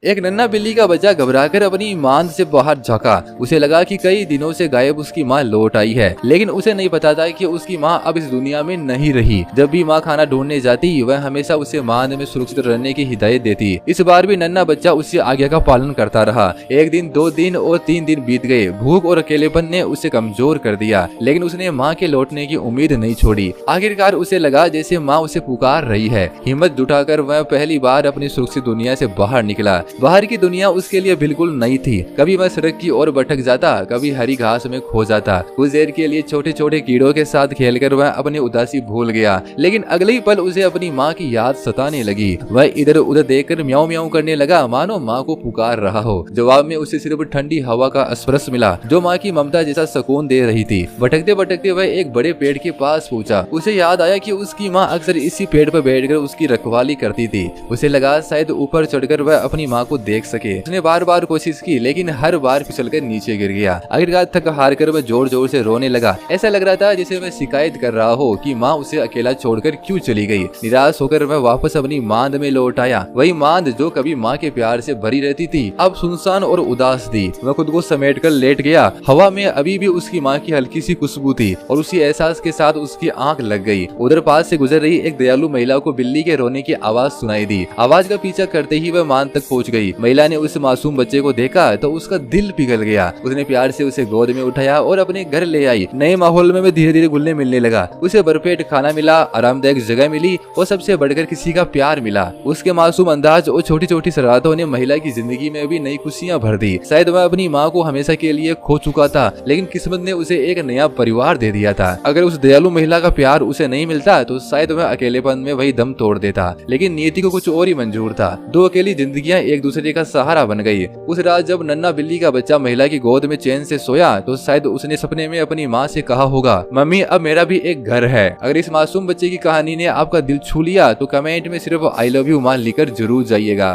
एक नन्हा बिल्ली का बच्चा घबराकर अपनी मां से बाहर झांका। उसे लगा कि कई दिनों से गायब उसकी मां लौट आई है, लेकिन उसे नहीं पता था कि उसकी मां अब इस दुनिया में नहीं रही। जब भी मां खाना ढूंढने जाती, वह हमेशा उसे मां में सुरक्षित रहने की हिदायत देती। इस बार भी नन्हा बच्चा उसकी आज्ञा का पालन करता रहा। एक दिन, 2 दिन और 3 दिन बीत गए। भूख और अकेलेपन ने उसे कमजोर कर दिया, लेकिन उसने माँ के लौटने की उम्मीद नहीं छोड़ी। आखिरकार उसे लगा जैसे माँ उसे पुकार रही है। हिम्मत जुटाकर वह पहली बार अपनी सुरक्षित दुनिया से बाहर निकला। बाहर की दुनिया उसके लिए बिल्कुल नई थी। कभी वह सड़क की ओर भटक जाता, कभी हरी घास में खो जाता। कुछ देर के लिए छोटे छोटे कीड़ों के साथ खेलकर वह अपनी उदासी भूल गया, लेकिन अगले ही पल उसे अपनी माँ की याद सताने लगी। वह इधर उधर देखकर म्याऊं म्याऊं करने लगा, मानो माँ को पुकार रहा हो। जवाब में उसे सिर्फ ठंडी हवा का स्पर्श मिला, जो माँ की ममता जैसा सुकून दे रही थी। भटकते भटकते वह एक बड़े पेड़ के पास पहुंचा। उसे याद आया कि उसकी माँ अक्सर इसी पेड़ पर बैठकर उसकी रखवाली करती थी। उसे लगा शायद ऊपर चढ़कर वह अपनी माँ को देख सके। उसने बार बार कोशिश की, लेकिन हर बार फिसलकर नीचे गिर गया। आखिरकार थक हार कर वह जोर जोर से रोने लगा। ऐसा लग रहा था जैसे वह शिकायत कर रहा हो कि माँ उसे अकेला छोड़कर क्यों चली गई। निराश होकर वह वापस अपनी मांद में लौट आया। वही मांद जो कभी माँ के प्यार से भरी रहती थी, अब सुनसान और उदास थी। वह खुद को समेटकर लेट गया। हवा में अभी भी उसकी माँ की हल्की सी खुशबू थी, और उसी एहसास के साथ उसकी आंख लग गई। उधर पास से गुजर रही एक दयालु महिला को बिल्ली के रोने की आवाज सुनाई दी। आवाज का पीछा करते ही वह मांद तक पहुंच गई। महिला ने उस मासूम बच्चे को देखा तो उसका दिल पिघल गया। उसने प्यार से उसे गोद में उठाया और अपने घर ले आई। नए माहौल में धीरे धीरे घुलने मिलने लगा। उसे भरपेट खाना मिला, आरामदायक जगह मिली, और सबसे बढ़कर किसी का प्यार मिला। उसके मासूम अंदाज और छोटी छोटी शरारतों ने महिला की जिंदगी में भी नई खुशियां भर दी। शायद वह अपनी माँ को हमेशा के लिए खो चुका था, लेकिन किस्मत ने उसे एक नया परिवार दे दिया था। अगर उस दयालु महिला का प्यार उसे नहीं मिलता तो शायद वह अकेलेपन में वही दम तोड़ देता। लेकिन नियति को कुछ और ही मंजूर था। दो अकेली जिंदगियां एक दूसरे का सहारा बन गई। उस रात जब नन्हा बिल्ली का बच्चा महिला की गोद में चैन से सोया, तो शायद उसने सपने में अपनी माँ से कहा होगा, मम्मी अब मेरा भी एक घर है। अगर इस मासूम बच्चे की कहानी ने आपका दिल छू लिया तो कमेंट में सिर्फ आई लव यू माँ लिखकर जरूर जाइएगा।